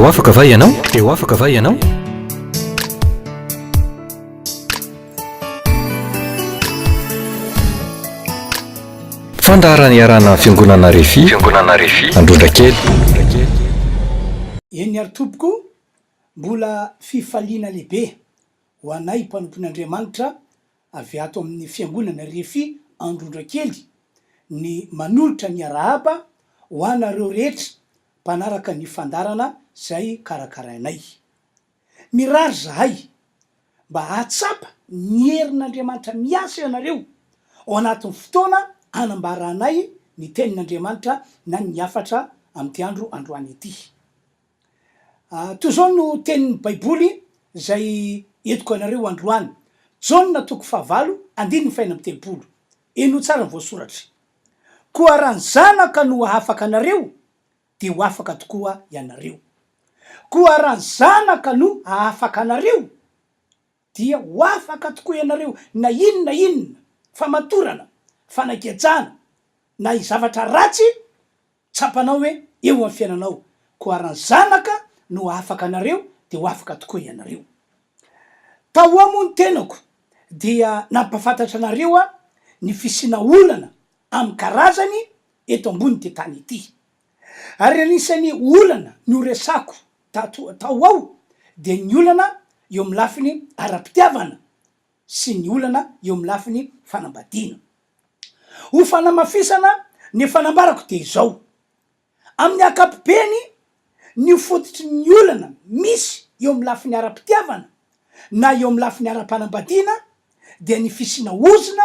Eo afaka va ianao? Eo afaka va ianao? Fandarany iarana fiangonana Refy. Fiangonana Refy. Androndrakely. Eny ary tompoko, mbola fifaliana lehibe ho anay mpanompon'Andriamanitra avy ato amin'ny fiangonana Refy Androndrakely ny manolotra ny arahaba ho anareo rehetra mpanaraka ny fandarana zay karakarainay. Mirary zahay mba hatsapa ny herin'Andriamanitra miasa ianareo ao anatin'ny fotoana anambaranay ny tenin'Andriamanitra na ny afatra amin'ity androany ity. Toy zao no tenin'ny Baiboly zay entiko anareo androany. Jaona 5:9-telopolo. Eno tsara ny voasoratra. Koa raha ny zanaka no afaka anareo, de ho afaka tokoa ianareo. Koa raha ny zanaka no afaka anareo, dia ho afaka tokoa ianareo na inona famatorana, fanaketsana, na zavatra ratsy tsapanao hoe eo amin'ny fiainanao. Koa raha ny zanaka no afaka anareo, de ho afaka tokoa ianareo. Tahoa moa ny tenako dia nampafantatra anareo ny fisina olana amin'ny karazany eto ambony ty tany ity. Ary anisan'ny olana no resako tao ao de ny olana eo amin'ny lafiny ara-pitiavana sy ny olana eo amin'ny lafiny fanambadiana. Ho fanamafisana ny fanambarako de izao. Amin'ny ankapobeny ny fototry ny olana misy eo amin'ny lafiny ara-pitiavana na eo amin'ny lafiny ara-panambadiana de ny fisina ozina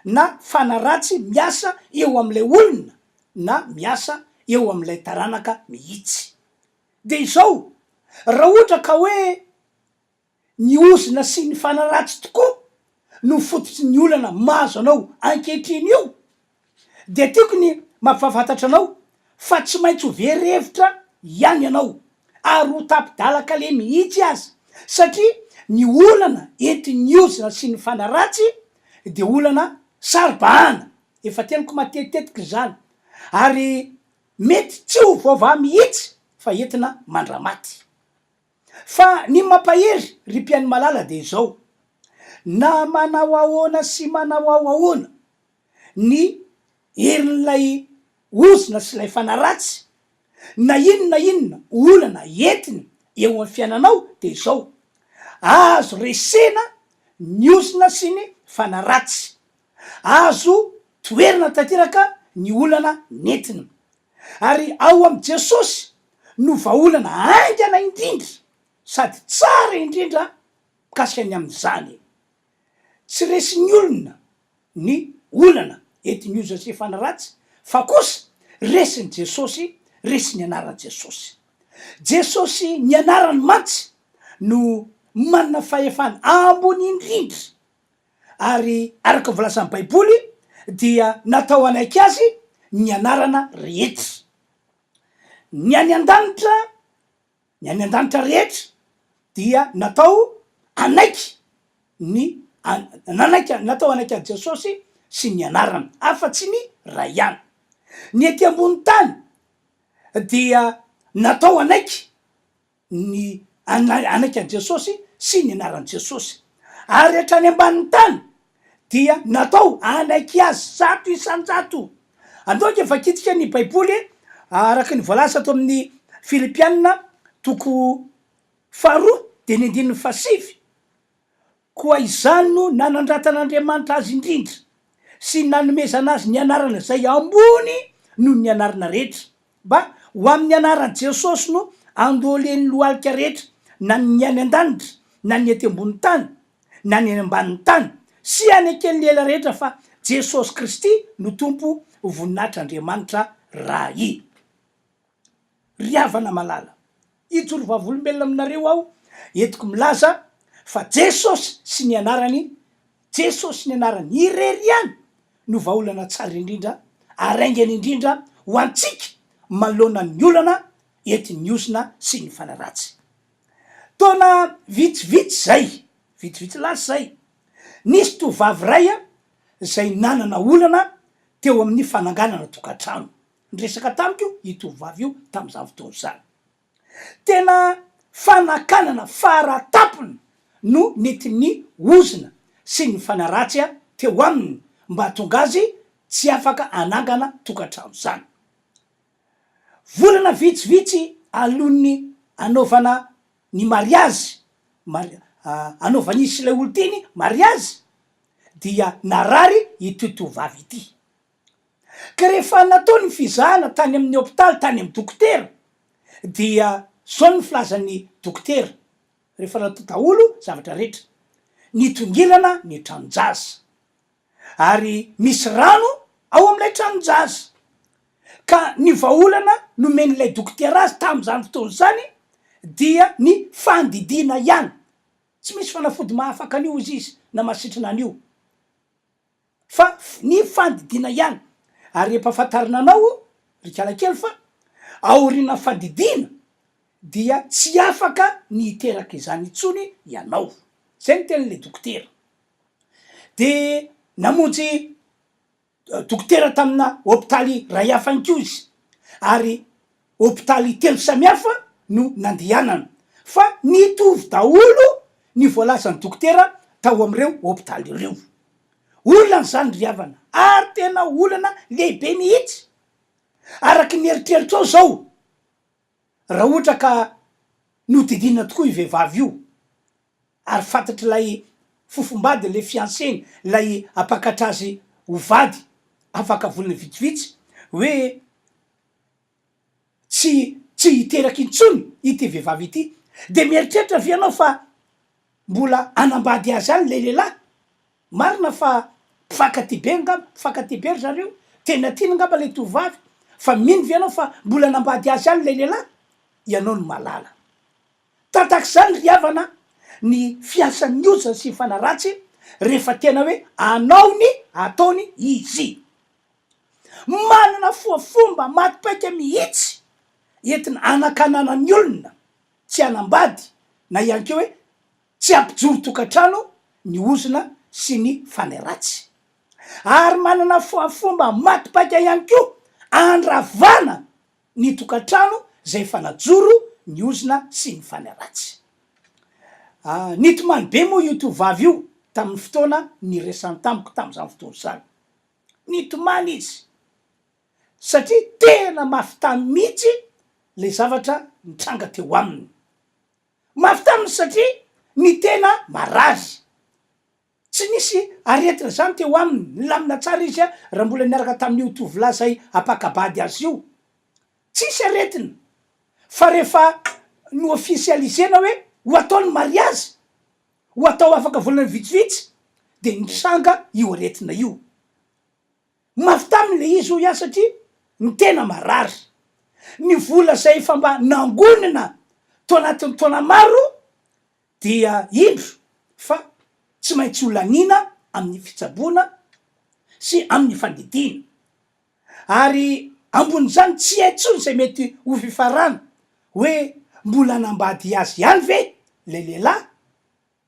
na fanaratsy miasa eo amin'ilay olona na miasa eo amin'ilay taranaka mihitsy. De izao, raha ohatra ka hoe ny ozina sy ny fanaratsy tokoa no fototry ny olana mahazo anao ankehitriny io, de tiako ny mampafantatra anao fa tsy maintsy ho very-hevitra ihany ianao ary ho tapidalaka le mihitsy azy, satria ny olana entin'ny ozina sy ny fanaratsy de olana saribahana, efa teniko matetitetika zany, ary mety tsy ho vaovà mihitsy fa entina mandramaty. Fa ny mampahery ry mpiaino malala de izao, na manao ahoana sy manao ahoana ny herin'lay ozina sy lay fanaratsy, na inona olana entiny eo amin'ny fiainanao de izao, azo resena ny ozina sy ny fanaratsy, azo toerina tanteraka ny olana nentina, ary ao am' Jesosy no vaolana aingana indrindra sady tsara indrindra mikasika ny am'izany. Tsy resin'ny olona ny olana entin'ny ozina sy fanaratsy, fa kosa resin'ny Jesosy, resin'ny anaran'i Jesosy. Jesosy ny anarany mantsy no manana fahefana ambony indrindra, ary araka volazan'ny Baiboly dia natao anaiky azy ny anarana rehetra. Ny any an-danitra rehetra dia natao anaiky natao anaiky an Jesosy sy ny anarana, afa-tsy ny ray ihany. Ny ety ambony tany dia natao anaiky anaiky an Jesosy sy ny anaran Jesosy, ary hatrany ambanin'ny tany dia natao anaiky azy zato isan-jato. Andoka efa kitika ny Baiboly araka ny voalaza ato amin'ny Filipianina 2:2-5. Koa izany no nanandratan'Andriamanitra azy indrindra sy nanomezana azy ny anarana zay ambony noho ny anarana rehetra, mba ho amin'ny anaran Jesosy no andolen'ny lohalika rehetra, na ny any an-danitra, na ny ety ambony tany, na ny ambanin'ny tany, sy anaken'ny lela rehetra fa Jesosy Kristy no tompo voninahitr'Andriamanitra raha i. Ry havana malala, ijoro vavolombelona aminareo aho, entiko milaza fa Jesosy sy ny anarany irery ihany no vaolana tsara indrindra, araingany indrindra ho antsika manoloana ny olana entin'ny ozina sy ny fanaratsy. Taona vitsivitsy lasy zay, nisy tovavy ray zay nanana olana teo amin'ny fananganana tokantrano. Ny resaka tamiko io tovavy io tam'izany fotoana zany. tena fanakanana faratapony no netin'ny ozina sy ny fanaratsy a teo aminy mba hatonga azy tsy afaka anangana tokantrano zany. Volana vitsivitsy alohany anaovana ny mariazy anaovan'isy ilay olo teny mariazy dia narary itotovavy ity. Ka rehefa natao ny fizahana tany amin'ny hôpitaly tany amin'ny dokotera dia zao ny filazan'ny dokotera rehefa natao daholo zavatra rehetra, nitongilana ny tranonjaza ary misy rano ao amin'ilay tranonjaza, ka ny vahaolana nomen'ilay dokotera azy tamin'izany fotoana zany dia ny fandidina ihany, tsy misy fanafody mahafaka an'io izy na masitrana an'io fa ny fandidina ihany. Ary empahafantarina anao rikalakely fa aoriana fandidina dia tsy afaka ny hiteraka izany intsony ianao, zay ny tenin'le dokotera. De namonjy dokotera tamina hôpitaly ray hafa anko izy, ary hôpitaly telo samihafa no nandehanana fa nitovy daholo ny voalazan'ny dokotera tao am'ireo hôpitaly ireo. Olana zany ry havana, ary tena olana lehibe mihitsy. Araky ny eritreritra ao zao, raha ohatra ka nodidinina tokoa i vehivavy io, ary fantatry lay fofombady le fianceny, lay apakatra azy ho vady afaka volana vitsivitsy hoe tsy hiteraky intsony ity vehivavy ity, de mieritreritra ve ianao fa mbola anambady azy any le lehilahy? Marina fa mpifankaty be ngamba, mpifankaty be ry zareo, tena tiana ngamba le tovavy, fa mino ve ianao fa mbola anambady azy any le lehilahy? Ianao no malala. Tatak'izany ry havana ny fiasan'ny ozana sy fanaratsy rehefa tena hoe anaony ataony izy. Manana fomba matipaika mihitsy entina anakanana ny olona tsy anambady na ihany keo hoe tsy ampijoro tokantrano ny ozona sy ny fanaratsy. Ary manana fomba matipaika ihany keo andravana ny tokantrano zay fanajoro ny ozona sy ny fanaratsy. Nitomany be moa io tovavy io tamin'ny fotoana ny resany tamiko tamin'izany fotoana zany. Nitomany izy satria tena mafitamy mihitsy le zavatra nitranga teo aminy. Mafitamy satria ny tena marary, tsy nisy aretina zany teo aminy, nilamina tsara izy a raha mbola niaraka tamin'io tovolahy zay apakabady azy io, tsisy aretina. Fa rehefa no ofisializena hoe ho atao ny mariazy, ho atao afaka volana vitsivitsy, de nitranga io aretina io. Mafitamy le izy ho satria ny tena marary, ny vola zay efa mba nangonina to anatin'ny taona maro dia indro fa tsy maintsy ho lanina amin'ny fitsaboana sy amin'ny fandidina. Ary ambon'izany tsy hay tsony zay mety ho fifarana hoe mbola anambady azy ihany ve le lehilahy,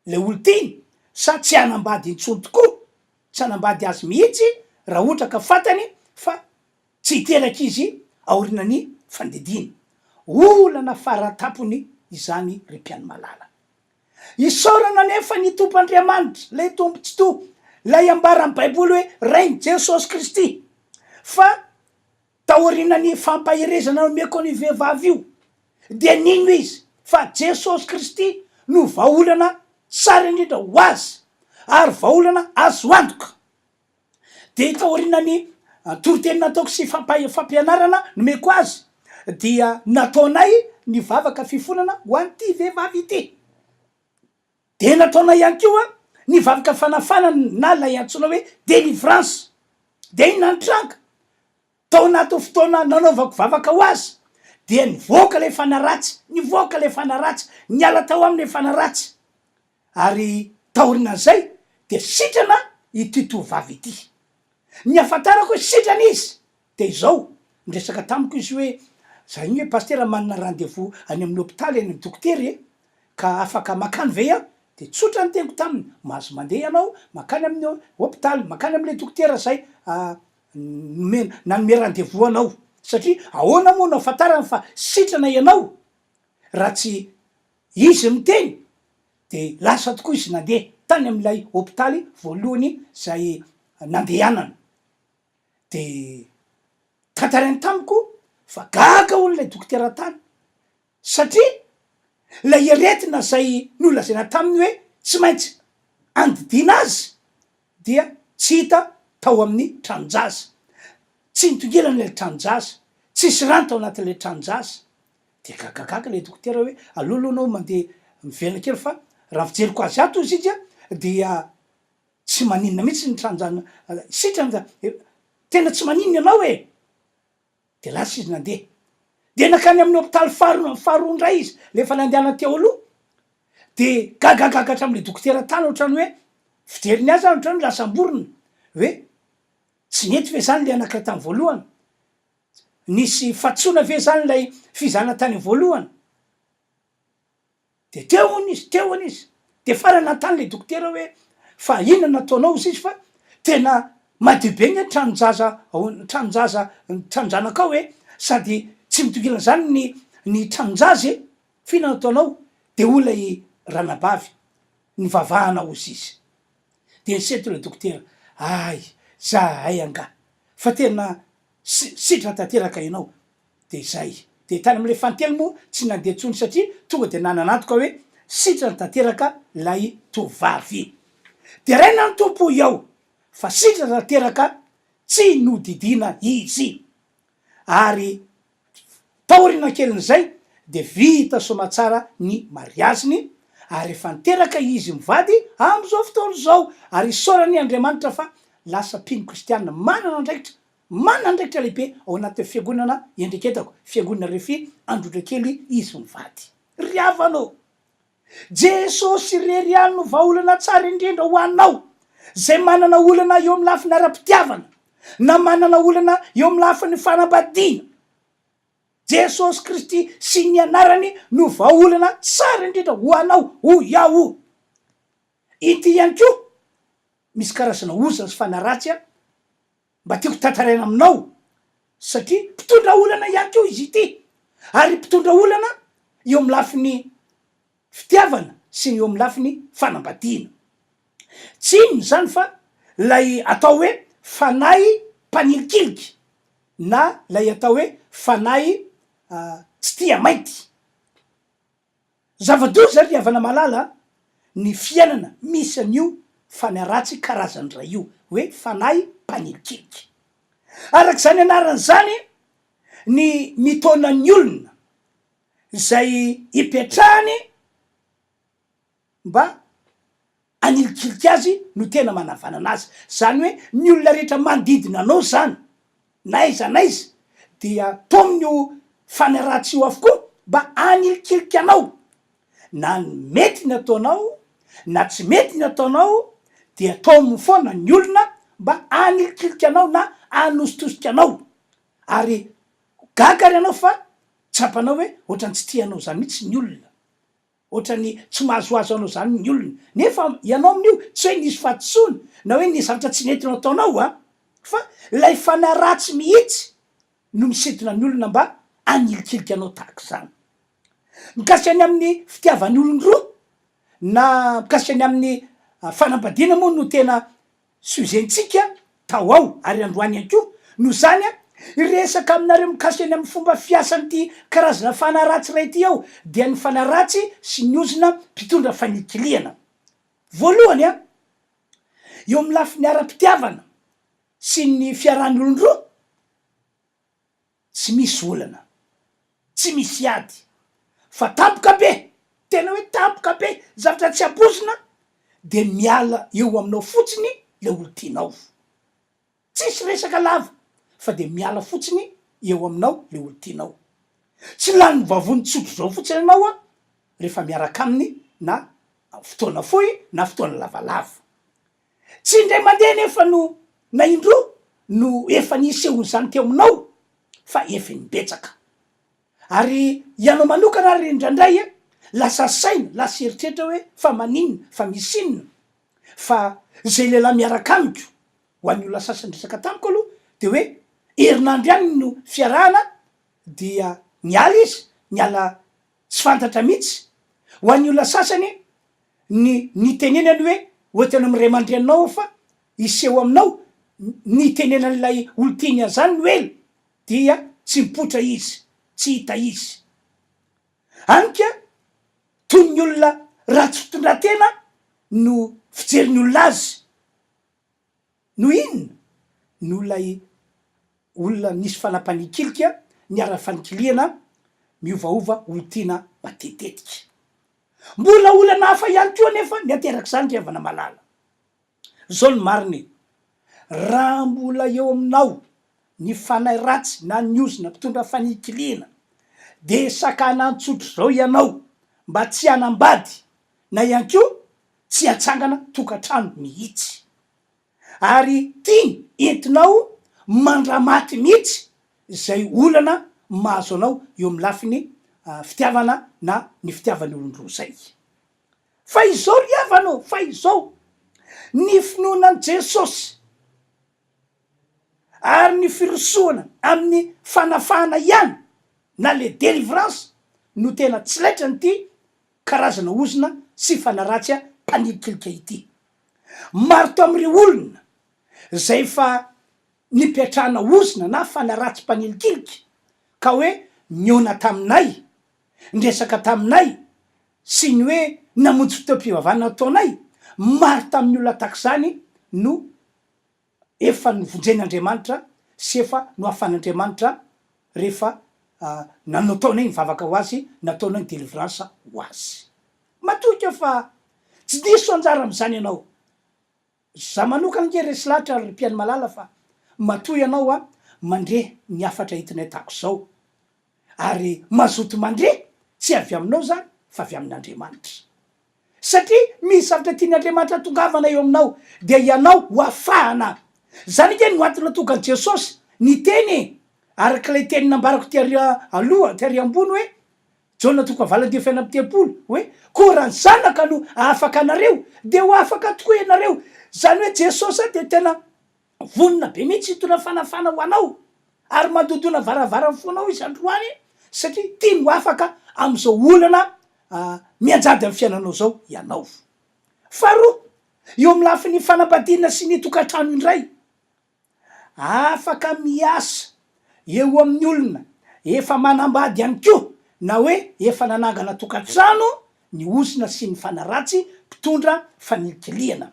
le olo tiny, sa tsy anambady intsony tokoa, tsy anambady azy mihitsy raha ohatra ka fantany fa tsy hiteraky izy aorinany fandidina. Olana faratapony izany ry mpiany malala. Isaorana nefa ny tompoandriamanitra, lay tompo tsy to, lay ambara amin'ny baiboly hoe Rainy Jesosy Kristy, fa taorinany fampahirezana nomeko ny vehivavy io, dia nino izy fa Jesosy Kristy no vahaolana tsara indrindra ho azy, ary vahaolana azo antoka. De taorinany toroteny nataoko sy fampianarana nomeko azy dia nataonay ny vavaka fifonana ho an'ity vehivavy ity. De nataonay ihany koa ny vavaka fanafanana na lay antsoina hoe délivrance. De iny nanitranga tao anaty fotoana nanaovako vavaka ho azy dia nivoaka le fanaratsy, nivoaka le fanaratsy, niala tao aminy le fanaratsy. Ary taorina zay de sitrana ity tovavy ity. Ny afantarako hoe sitrana izy de izao niresaka tamiko izy hoe za igny hoe pastera manana rendez-vous any amin'ny hôpitaly any amin'ny dokotera ka afaka makany ve aho? De tsotra ny teniko taminy, mahazo mandeha ianao makany amin'ny hôpitaly, makany amin'le dokotera zay nanome rendez-vous anao, satria ahoana moa no afantarana fa sitrana ianao. raha tsy izy miteny de lasa tokoa izy nandeha tany am'ilay hôpitaly voalohany zay nandehanana de tantarainy tamiko fa gaga olonay dokotera tany satria lay aretina zay nolazana taminy hoe tsy maintsy andidina azy dia tsy hita tao amin'ny tranonjaza tsy nitongilana lay tranonjaza tsisy rano tao anatin'lay tranonjaza de gagagaga lay dokotera hoe aloaloha anao mandeha mivelona kely fa raha fijeriko azy ato izy izy a dia tsy maninona mihitsy ny tranonjana sitrany tena tsy maninona ianao e de lasa izy nandeha de nakany amin'ny hôpitaly faharoa ndray izy lefa nandehana teo aloha de gagagaga hatram'le dokotera tany ohatrany hoe fijeriny azy any ohatrany lasa amborona hoe tsy nety ve zany le anankiray tamy voalohany nisy fatsona ve zany lay fizana tany voalohany de teo hony izy de farany nantany le dokotera hoe fa inona nataonao izy fa tena madio be ny tranonjanaka ao hoe sady tsy mitokilana zany ny tranonjazy fina nataonao de olay ranabavy nivavahana ozy izy de niseto le dokotera ay zahay anga fa tena sitra tanteraka ianao de zay de tany am'le fantelo moa tsy nandeha tsony satria tonga de nananatoka hoe sitrany tanteraka lay tovavy de raina ny tompo iao fa sitra tanteraka tsy nodidina izy ary taorina kelin'izay de vita somatsara ny mariaziny ary efa niteraka izy mivady am'izao fotoana zao ary isaorany Andriamanitra fa lasa mpino kristianina manana andraikitra lehibe ao anatin'ny fiangonana endriketako fiangonana refy Androndrakely izy mivady ry havanao Jesosy rery any no vahaolana tsara indrindra ho anao zay manana olana eo amin'ny lafiny ara-pitiavana na manana olana eo amin'ny lafiny fanambadiana Jesosy Kristy sy ny anarany no vahaolana tsara indrindra ho anao ho iaho ity ihany ko misy karazana ozana sy fanaratsy a mba tiako tantaraina aminao satria mpitondra olana ihany ko izy ity ary mpitondra olana eo amin'ny lafiny fitiavana sy eo amin'ny lafiny fanambadiana tsy inony zany fa lay atao hoe fanahy mpanilikiliky na lay atao hoe fanahy tsy tia mainty zava-doza ry havana malala ny fiainana misy an'io fanaratsy karazany ray io hoe fanahy mpanilikiliky arak'izany anarany zany ny mitona ny olona zay ipetrahany mba anilikiliky azy no tena manavanana azy zany hoe ny olona rehetra manodidina anao zany na aiza naiza dia tomin'io fanaratsy io avokoa mba anilikiliky anao na mety ny ataonao na tsy mety ny ataonao dia tomony foana ny olona mba anilikiliky anao na anositosika anao ary gagary anao fa tsapanao hoe ohatrany tsy tianao zany mihitsy ny olona ohatrany tsy mahazoazo anao zany ny olona nefa ianao amin'io tsy hoe nisy fahatotsony na hoe nisy zavatra tsy nentinao ataonao a fa lay fanaratsy mihitsy no misidina ny olona mba anilikiliky anao tahaka zany mikasika any amin'ny fitiavan'ny olon-droa na mikasika any amin'ny fanambadiana moa no tena suzentsika tao ao ary androany ihany ko no zany a resaka aminareo mikasika any amin'ny fomba fiasan'ity karazana fanaratsy ray ty ao dia ny fanaratsy sy ny ozona mpitondra fanikiliana voalohany a eo amin'ny lafiny ara-pitiavana sy ny fiarahan'ny olon-droa tsy misy olana tsy misy ady fa tampoka be tena hoe tampoka be zavatra tsy abozina de miala eo aminao fotsiny le olo tianao tsisy resaka lava fa de miala fotsiny eo aminao le olo tianao tsy lany vavony tsotro zao fotsiny anao a rehefa miaraka aminy na fotoana fohy na fotoana lavalava tsy indray mandeha nefa no na indro no efa nisehony zany teo aminao fa efa nibetsaka ary ianao manokana ary indrandray a lasa saina lasa eritreritra hoe fa maninona fa misinona fa zay lehilahy miaraka amiko ho an'ny olona sasany resaka tamiko aloha de hoe herinandro ihany no fiarahana dia niala izy niala tsy fantatra mihitsy ho an'ny olona sasany ny tenenany hoe ohatany amy ray aman-drenao fa iseho aminao ny tenenan'ilay olo tiany azany no elo dia tsy mipotra izy tsy hita izy anika toy ny olona ratsy fitondratena no fijeriny olona azy no inona no lay olona nisy fanampanikilika niara-fanikiliana miovaova olo tiana matetetika mbola olana hafa ihany koa nefa ny ateraky zany riavana malala zao ny mariny raha mbola eo aminao ny fanay ratsy na ny ozona mpitondra fanikiliana de sakanantsotro zao ianao mba tsy anambady na ihany ko tsy atsangana tokantrano mihitsy ary tiany entinao mandramaty mihitsy zay olana mahazo anao eo amy lafiny fitiavana na ny fitiavany olondro zay fa izao riavanao fa izao ny finoanan Jesosy ary ny firosoana amin'ny fanafahana ihany na le délivrance no tena tsy laitra nyty karazana ozona sy fanaratsy mpanikilika ity marito am're olona zay fa nipetrahana ozona na fanaratsy mpanilikilika ka hoe niona taminay ndresaka taminay sy ny hoe namonjy fotoam-pivavana ataonay maro tamin'ny olona tak'zany no efa novonjen'Andriamanitra sy efa no afan'Andriamanitra rehefa nanao taonay mivavaka ho azy nataonay délivrance ho azy matoka fa tsy diso anjara am'zany ianao za manokana nge resy lahatra ry mpiany malala fa matoa ianao mandre ny afatra hitinay tako zao ary mazoto mandre tsy avy aminao zany fa avy amin'Andriamanitra satria misy zavatra tian'Andriamanitra tongavana eo aminao de ianao ho afahana zany nge no antony natonga an Jesosy ny teny arak'ilay teny nambarako tiary aloha tiary ambony hoe Jaona toko valady efena amby telopolo hoe ko raha ny zanaka no afaka anareo de ho afaka tokoa ianareo zany hoe Jesosy de tena vonona be mihitsy hitona fanafana ho anao ary mandodona varavara fonao izy androany satria tiany ho afaka am'izao olana mianjady amy fiainanao zao ianao faharoa eo amy lafiny fanambadiana sy ny tokantrano indray afaka miasa eo amin'ny olona efa manambady ihany ko na hoe efa nanangana tokantrano ny ozona sy ny fanaratsy mpitondra fanikiliana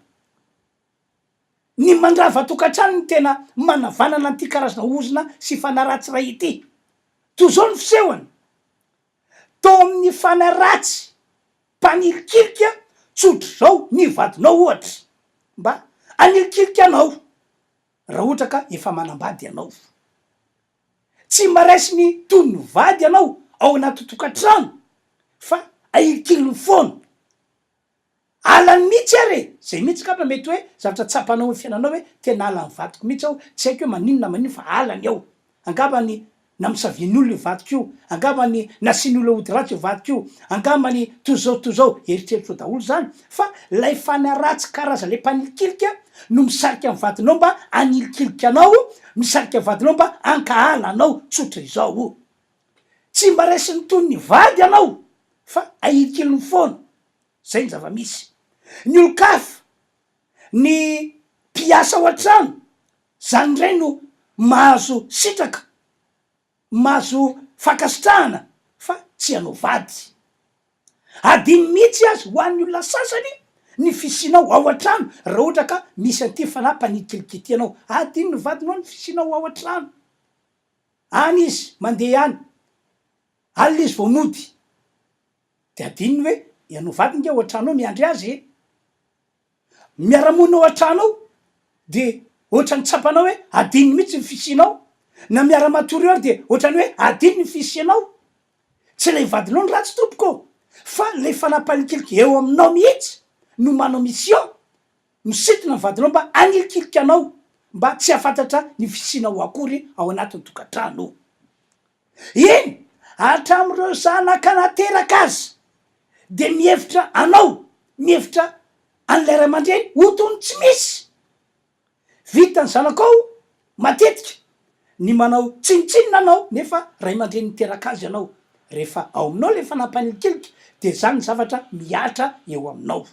ny mandrava tokantrano ny tena manavanana nyty karazana ozona sy fanaratsy ray ity toy zao ny fisehony to amin'ny fanaratsy mpanikilika tsotro zao ny vadinao ohatra mba anilikilika anao raha ohatra ka efa manambady ianao tsy maraisy ny tony vady ianao ao anaty tokantrano fa ailikiliny foana alany mihitsy are zay mihitsy kapa mety hoe zavatra tsapanao ny fiainanao hoe tena alany vadiko mihitsy aho tsy haiko hoe maninona manino fa alany ao angambany namisaviany olona io vadiko io angambany nasiany olona ody ratsy io vadiko io angambany tozao eritreritro daholo zany fa lay fanaratsy karaza le mpanilikilika no misarika amy vadinao mba anilikilika anao misarika vadinao mba ankahala anao tsotra izao tsy mba raisy ny tony ny vady anao fa ailikiliny foana zay ny zava-misy ny olo-kafa ny mpiasa ao an-trano zany ndray no mahazo sitraka mahazo fakasitrahana fa tsy anao vady adiny mihitsy azy ho an'ny olona sasany ny fisinao ao an-trano raha ohatra ka misy an'ity fanahy mpanikilikity anao adiny ny vadinao ny fisinao ao an-trano any izy mandeha any alina izy vao mody de adininy hoe ianao vadiny nge ao an-trano ao miandry azy miara-monina ao an-trano ao de ohatra ny tsapanao hoe adiny mihitsy ny fisinao na miara-matory eo ary de ohatrany hoe adiny ny fisianao tsy lay vadinao ny ratsy tompoko fa lay fanampanikilika eo aminao mihitsy no manao mission misitona ny vadinao mba anilikilika anao mba tsy hafantatra ny fisinao akory ao anatin'ny tokantrano eny hatram'ireo zanaka nateraka azy de mihevitra anao mihevitra an'lay ray aman-dreny otony tsy misy vita ny zanakao matetika ny manao tsinitsinina anao nefa ray aman-dreny niteraka azy anao rehefa ao aminao le fanampanilikelika de zany zavatra miatra eo aminao.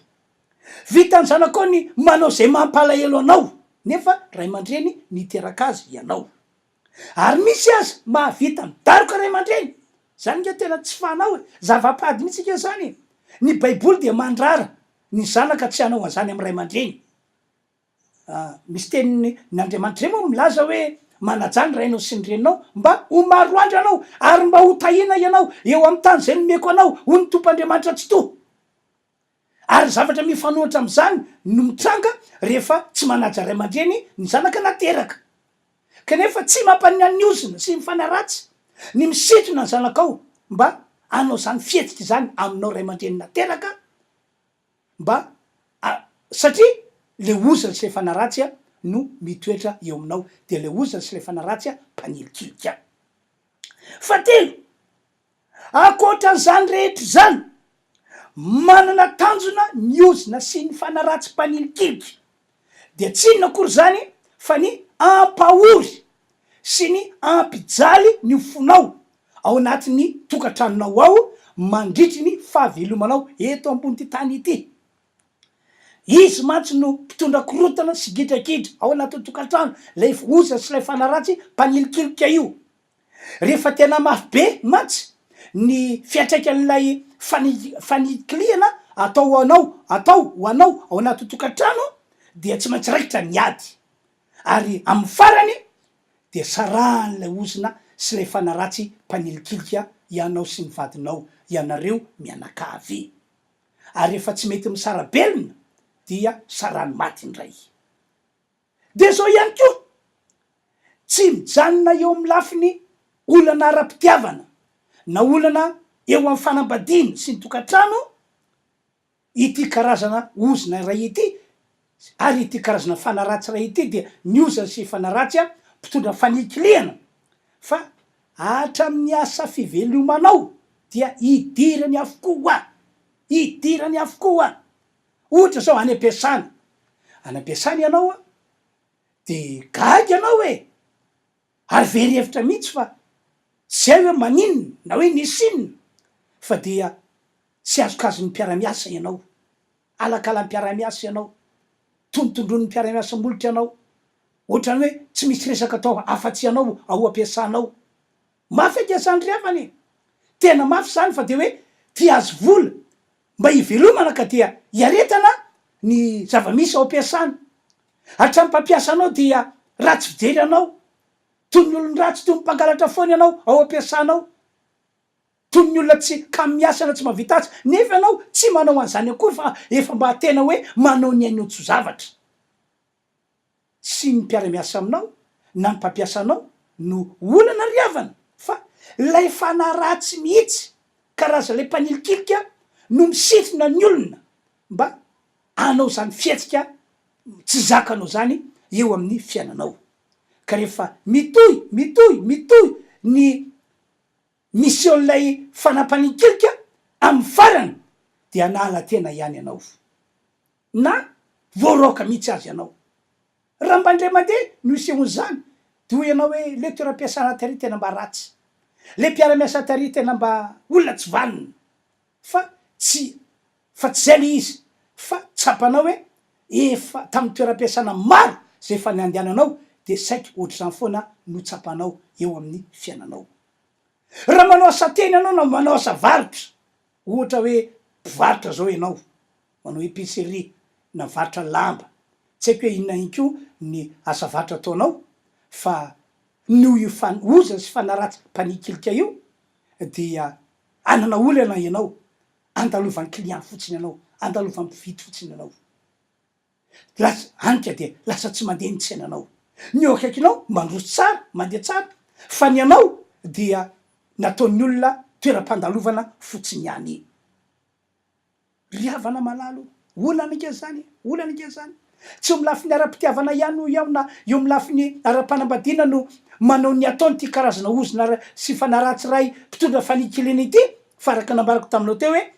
Vitany zany koa ny manao zay mampalahelo anao nefa ray aman-dreny niteraka azy ianao. Ary misy azy mahavita midaroka ray aman-dreny, zany nge tena tsy fanao e, zava-pady mihitsy ike zany. Ny baiboly de mandrara ny zanaka tsy hanao an'izany amy ray aman-dreny. Misy teniny n'Andriamanitra moa milaza hoe manajany rainao sy ny reninao mba ho maro andro anao ary mba ho tahina ianao eo amy tany zay nomeko anao ho ny tompoandriamanitra tsy to. Ary zavatra mifanohitra am'zany no mitranga rehefa tsy manaja ray aman-dreny ny zanaka nateraka. Kanefa tsy mampanianiozina sy mifanaratsy ny misitona ny zanakao mba anao zany fihetsiky zany aminao ray aman-dreny nateraka mba satria le ozany sy le fanaratsy no mitoetra eo aminao, de le ozany sy le fanaratsy mpanilikilika. Fahatelo, akoatran'izany rehetra zany manana tanjona ny ozina sy ny fanaratsy mpanilikilika de tsy inona akory zany fa ny ampahory sy ny ampijaly ny fonao ao anatin'ny tokantranonao ao mandritry ny fahavelomanao eto ambony ty tany ity. Izy mantsy no mpitondra korotana sy gidrakidra ao anatin'ny tokantrano lay ozana sy lay fanaratsy mpanilikilika io. Rehefa tena mafy be mantsy ny fiatraikan'ilay fanikiliana atao ho anao ao anaty tokantrano dia tsy maintsy raikitra miady. Ary amin'ny farany de sarahan'lay ozina sy lay fanaratsy mpanilikilika ianao sy ny vadinao, ianareo mianakavy. Ary rehefa tsy mety misarabelona dia sarany maty indray. De zao ihany koa, tsy mijanona eo amin'ny lafiny olana ara-pitiavana na olana eo amin'ny fanambadiana sy ny tokantrano ity karazana ozina ray ity, ary ity karazana fanaratsy ray ity dia ny ozana sy fanaratsy mpitondra fanikiliana fa hatramin'ny asa fivelomanao dia idirany avokoa, idirany avokoa. Ohatra zao any am-piasana ianao de gaga ianao e, ary very hevitra mihitsy fa tsy hay hoe maninona na hoe nisinona fa dia tsy azokazon'ny mpiara-miasa ianao, alakalan'ny mpiara-miasa ianao, tondrotondron'ny mpiara-miasa molotra ianao, ohatrany hoe tsy misy resaka atao afa-tsy ianao ao am-piasanao. Mafy ampiasany revany, tena mafy zany fa de hoe ty azo vola mba hivelomana ka dia iaretana ny zava-misy ao am-piasana. Hatramin'ny mpampiasa anao dia ratsy fijery anao, toy ny olony ratsy, toy ny mpangalatra foana ianao ao am-piasanao, toy ny olona tsy kamy miasana tsy mahavita azy, nefa ianao tsy manao an'izany akory fa efa mba tena hoe manao ny ainao tsy zavatra. Sy ny mpiara-miasa aminao na ny mpampiasa anao no olana riavana fa lay fanaratsy mihitsy karaza lay mpanilikilika no misitona ny olona mba anao zany fihetsika tsy zakanao zany eo amin'ny fiainanao. Ka rehefa mitohy ny misy eon'lay fanampanilikilika amin'ny farany dia nala tena ihany ianao na voaroka mihitsy azy ianao. Raha mbandray mandeha no isehony zany de hoy ianao hoe le toeram-piasana tary tena mba ratsy, le mpiara-miasa tary tena mba olona tsy valina, fa tsy zay le izy, fa tsapanao hoe efa tamin'ny toeram-piasana maro zay efa nandehananao de saiky ohatr'izany foana no tsapanao eo amin'ny fiainanao. Raha manao asa tena ianao na manao asa varotra, ohatra hoe mpivarotra zao ianao, manao épicerie na varotra lamba, tsy haiko hoe inona inko ny asa varotra ataonao, fa noho io ozana sy fanaratsy mpanilikilika io dia anana olana ianao, andalovan'ny client fotsiny ianao, andalovan'ny mpividy fotsiny ianao. Lasa anika de lasa tsy mandeha ny tsenanao. Ny eo akaikinao mandroso tsara, mandeha tsara, fa ny anao dia nataon'ny olona toeram-pandalovana fotsiny ihany. Riavana malalo, olana ike zany, olana ike zany. Tsy eo milafiny ara-pitiavana ihany no iao na eo milafiny ara-panambadiana no manao ny ataony ty karazana ozina sy fanaratsy ray mpitondra fanikiliana ity, fa araka nambarako taminao teo hoe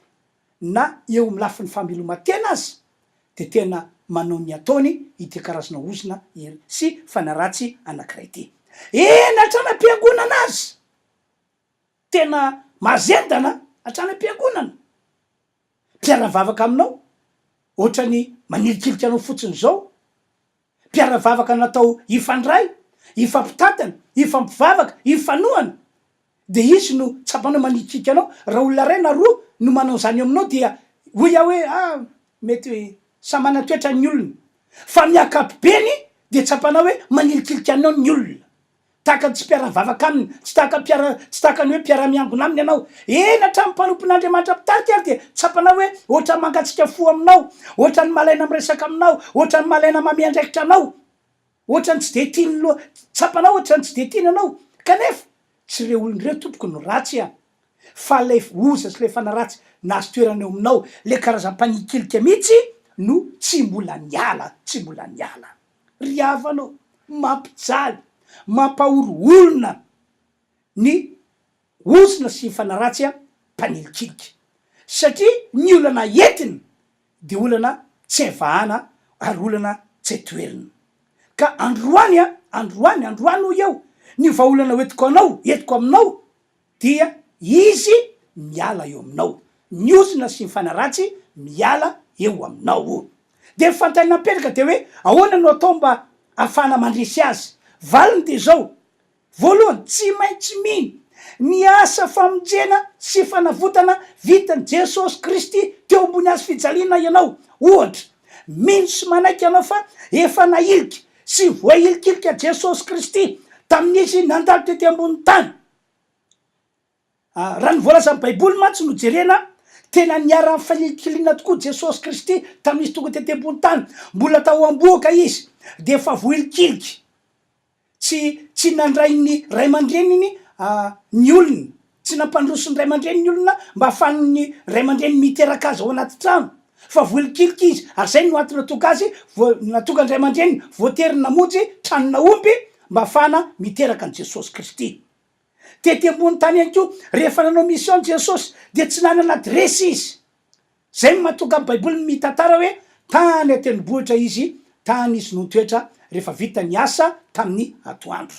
na eo milafiny fameloma-tena azy de tena manao ny ataony ity karazana ozina sy fanaratsy anankiray ity. Ena hatrana am-piangonana azy, tena mazendana hatrany am-piangonana mpiaravavaka aminao ohatrany manilikiliky anao fotsiny zao, mpiaravavaka natao ifandray, ifampitatana, ifampivavaka, ifanohana, de izy no tsapanao manilikiky anao. Raha olona ray na roa no manao zany aminao dia hoy aho hoe mety hoe samana toetra ny olona, fa miakapobeny de tsapanao hoe manilikiliky anao ny olona, tahaka tsy mpiaravavaka aminy, tsy tahaka ny hoe mpiara-miangona aminy ianao. Eny hatramin'ny mpanompon'Andriamanitra pitarika ary de tsapanao hoe ohatra ny mangatsika fo aminao, ohatra ny malaina miresaka aminao, ohatra ny malaina mamiandraikitra anao, ohatra ny tsy de tiany loha tsapanao, ohatra ny tsy de tiany anao. Kanefa tsy reo olon'ireo tompoko no ratsy fa le oza sy le fanaratsy nazy toerana eo aminao, le karazam-panilikilika mihitsy no tsy mbola niala, tsy mbola niala. Ry havanao mampijaly, mampahoro olona ny ozona sy fanaratsy mpanilikiliky, satria ny olana entina de olana tsy evahana ary olana tsy toerina. Ka androany ho eo ny vahaolana etiko aminao dia izy miala eo aminao, ny ozona sy fanaratsy miala eo aminao. De fantanina apetraka de hoe ahoana no atao mba ahafahana mandresy azy. Valiny de zao, voalohany tsy maintsy mino ny asa famonjena sy fanavotana vitany Jesosy Kristy teo ambony azy fijaliana ianao. Ohatra, mino sy manaiky ianao fa efa nailiky sy voailikilika Jesosy Kristy tamin'izy nandalo tety ambony tany. Raha ny voalaza amin'ny baiboly mantsy no jerena, tena niara fanilikiliana tokoa Jesosy Kristy tamin'izy tonga tety ambony tany. Mbola tao amboaka izy de efa voilikiliky, tsy nandray ny ray aman-dreniny ny olona, tsy nampandroso ny ray aman-dreny ny olona mba ahafahan'ny ray aman-dreny miteraka azy ao anaty trano, fa voilikiliky izy. Ary zay no antony natoka azy natoka ny ray aman-dreny voatery namonjy tranona omby mba ahafahana miteraka an' Jesosy Kristy tety ambony tany ihany ko. Rehefa nanao mission Jesosy de tsy nanana adresy izy. Zay no mahatonga amin'ny baiboly mitantara hoe tany atendrombohitra izy, tany izy no toetra rehefa vita ny asa tamin'ny atoandro.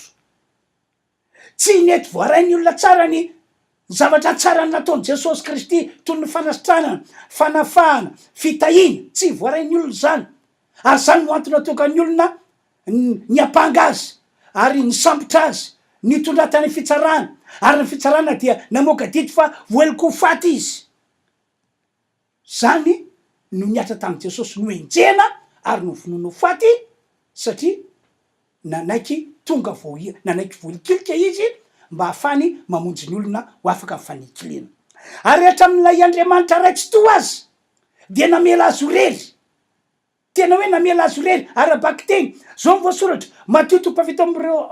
Tsy nety voarainy olona tsara ny zavatra tsara nataony Jesosy Kristy toy ny fanasitranana, fanafahana, fitahina, tsy voarainy olona zany. Ary zany no antony natoka ny olona ny apanga azy ary ny sambotra azy, ny tondratany fitsarana, ary ny fitsarana dia namoaka dito fa voeliko ho faty izy. Zany no niatra tamin'i Jesosy no enjena ary no vonono faty, satria nanaiky voalikilika izy mba ahafany mamonjy ny olona ho afaka mifanikiliana. Ary hatramin'ilay Andriamanitra raitsy to azy de namela azy orery, tena hoe namela azy orery arabaky teny. Zao ny voasoratra Matio 7:20,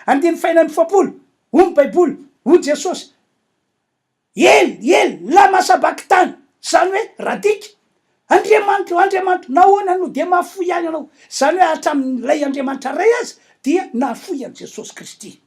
2:1-4, hoy baiboly, hoy Jesosy, ely lama sabaky tany, zany hoe radika Andriamanitra nahoana no de mahafoy ihany anao. Zany hoe hatramin'ilay Andriamanitra ray azy dia nahafoy an' Jesosy Kristy.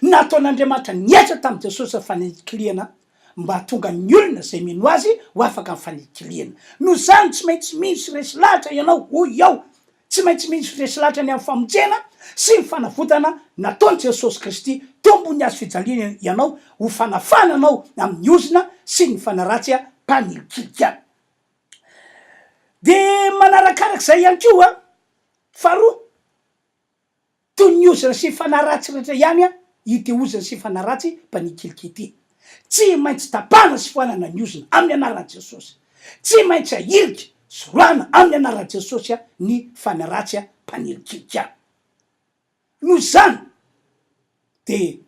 Nataon'Andriamanitra niaitra tamin'i Jesosy fanilikiliana mba tonga ny olona zay mino azy ho afaka fanilikiliana. No zany tsy maintsy misy resy lahatra ianao, hoy iaho, tsy maintsy misy resy lahatra ny amin'ny famonjena sy ny fanavotana nataony Jesosy Kristy teo ambony azy fijaliana ianao ho fanafana anao amin'ny ozona sy ny fanaratsy mpanilikilika. De manarakarak' zay ihany koa faharoa, toy ny ozona sy fanaratsy rehetra ihany ity ozona sy fanaratsy mpanilikilika ity. Tsy maintsy tapana sy foanana ny ozona amin'ny anaran'i Jesosy, tsy maintsy ahiliky soroana amin'ny anaran'i Jesosy ny fanaratsy mpanilikilika. No zany de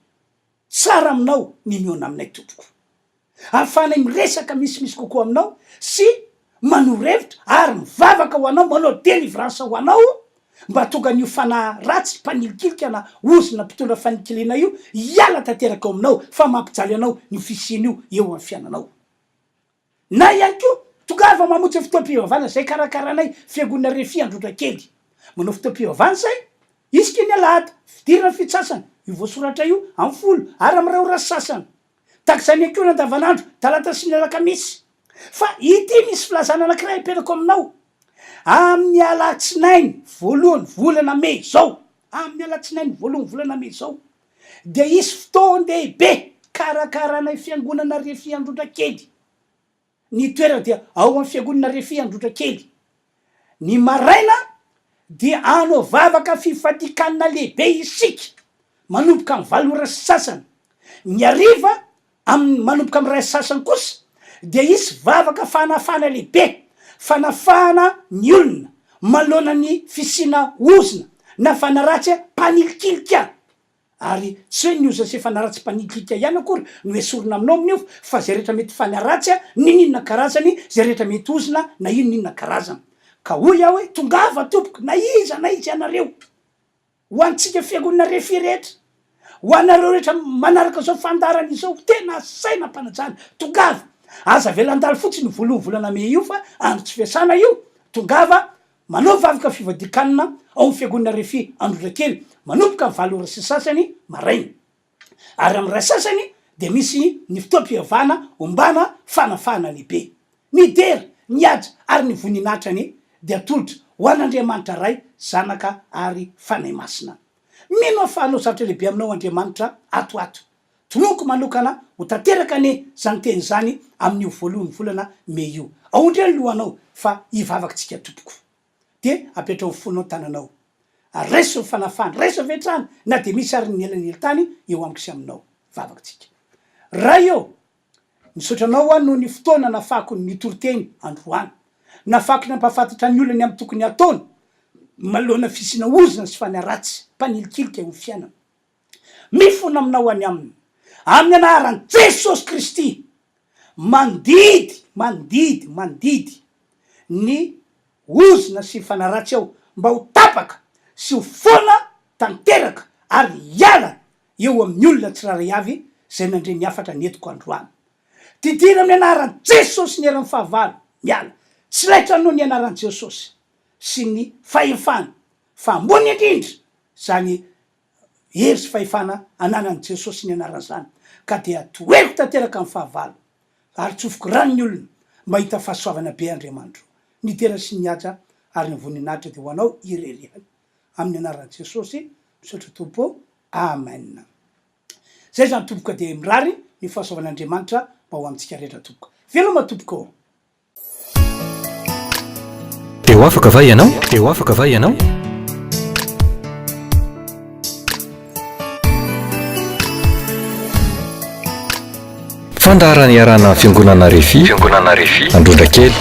tsara aminao ny miona aminay tompoko, ahafanay miresaka misimisy kokoa aminao sy manorevitra ary mivavaka ho anao, manao délivrance ho anao mba tonga ny fanaratsy mpanilikilika na ozona mpitondra fanikiliana io hiala tanteraka ao aminao, fa mampijaly anao ny fisiany io eo amin'ny fiainanao. Na ihany ko tongava mamonjy fotoam-pivavahana zay karakaranay fiangonana Refy Androndrakely, manao fotoam-pivavahana zay isika ny alahady fidirana fitsasana, io voasoratra io amin'ny 10 ary amin'ny 2 ora sasany, takizany akeo ny andavanandro talata sy ny alakamisy. Fa ity misy filazana anankiray aperako aminao amin'ny alatsinainy voalohany volana May zao, amin'ny alatsinainy voalohany volana May zao, de isy fotoan-dehibe fikarakarana fiangonana refy androndra kely. Ny toera dia ao amin'ny fiangonana refy androndra kely. Ny maraina dia anao vavaka fifadikanana lehibe isika manomboka amin'ny 7 ora sy sasany. Ny ariva manomboka amin'ny 2 sasany kosa dia isy vavaka fanafana lehibe, fanafana ny olona malona ny fisina ozina na fanaratsy mpanilikilika. Ary tsy hoe ny oza sy fanaratsy mpanilikilika ihany akory no esorina aminao amin'io, fa zay rehetra mety fanaratsy ninona karazany, zay rehetra mety ozina na inona karazany. Ka hoy aho hoe tongava tompoko na iza ianareo ho antsika fiangonana refy rehetra, ho anareo rehetra manaraka zao fandarana izao tena saina mpanajana, tongava. Aza velandalo fotsiny volana me io fa andro tsy fiasana io. Tongava manao vavaka fivadikanana ao amin'ny fiangonana refy androndra kely manomboka amin'ny 7 ora sy sasany maraina. Ary amin'ny 2 sasany de misy ny fotoam-pivavahana ombana fanafana lehibe. Ny dera, ny aja ary ny voninatrany de atolotra ho an'Andriamanitra ray, zanaka ary fanahy masina. Mino ahafahanao zavatra lehibe aminao Andriamanitra atoato. Tonoko manokana ho tanteraka ne zany teny zany amin'io voalohany volana me io. Aondry ny lohanao fa hivavakatsika tompoko. De apetrao ny fonao tananao. Reso fanafana, reso vetrana na de misy ary ny elan'ely tany eo amiko sy aminao. Vavakatsika. Raha eo misotranao no ny fotoana nafako ny toroteny androany. Nafako nampafantatra ny olona amin'ny tokony ataony malona fisina ozina sy fanaratsy mpanilikilika eo fiainana. Mifona aminao any aminy amin'ny anaran'i Jesosy Kristy mandidy ny ozina sy fanaratsy ao mba ho tapaka sy ho foana tanteraka ary hiala eo amin'ny olona tsiraray avy zay nandre niafatra netiko androany. Didina amin'ny anaran'i Jesosy ny eran'ny fahavalo miala. Tsy laitra noho ny anaran'i Jesosy sy ny fahefana fa ambony indrindra zany hery sy fahefana ananan'i Jesosy ny anaran'izany. Ka dia toeriko tanteraka amin'ny fahavalo ary tsofoko rano ny olona mba hita fahasoavana be Andriamanitra. Ny tera sy ny aja ary ny voninahitra de ho anao irerehany amin'ny anaran'i Jesosy misaotra tompo. Amen. Zay zany tompoka de mirary ny fahasoavan'Andriamanitra mba ho amintsika rehetra tompoka. Veloma tompoko. Eo afaka va ianao? Fandaharana iarana fiangonana refy androndra kely.